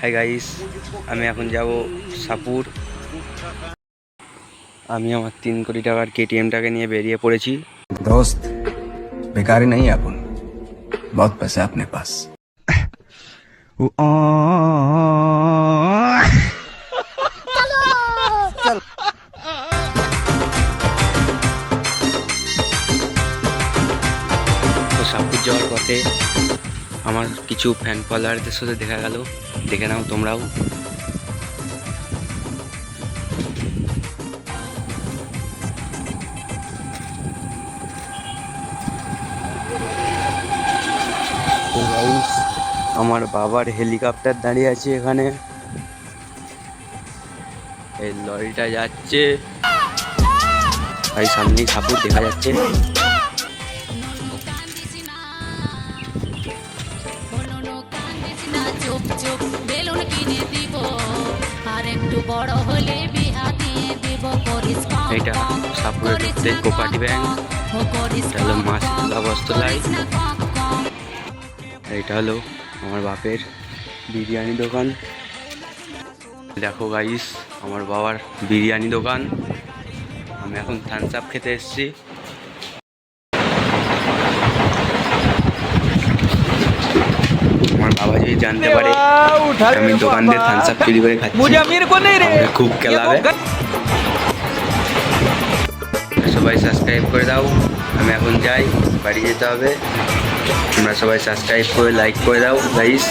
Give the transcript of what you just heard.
Hi guys, আমি এখন যাব সাপুর। আমি আমার 3 কোটি টাকার কেটিএমটাকে নিয়ে বেরিয়ে পড়েছি। दोस्त बेकारी नहीं है अपन, बहुत पैसा है अपने पास। তো সাপুর যাওয়ার পথে আমার কিছু ফ্যান ফলোয়ারদের সাথে দেখা গেল, দেখে নাও তোমরাও। তো গাইস, আমার বাবার হেলিকপ্টার দাঁড়িয়ে আছে এখানে। এই লরিটা যাচ্ছে, ভাই সামনেই সাপুর দেখা যাচ্ছে। এটা সাপুরের ঢুকতে কোপাটি ব্যাংক, এটা হলো মাছতলা বস্তলায়, এটা হলো আমার বাপের বিরিয়ানি দোকান। দেখো গাইস, আমার বাবার বিরিয়ানি দোকান। আমি এখন থামস আপ খেতে এসেছি। আমার বাবা যদি জানতে পারে আমি দোকান দিয়ে থামস আপ চুরি করে খাচ্ছি, আমাকে খুব খেলাবে। সবাই সাবস্ক্রাইব করে দাও, আমি এখন যাই, বাড়ি যেতে হবে। তোমরা সবাই সাবস্ক্রাইব করে লাইক করে দাও গাইস।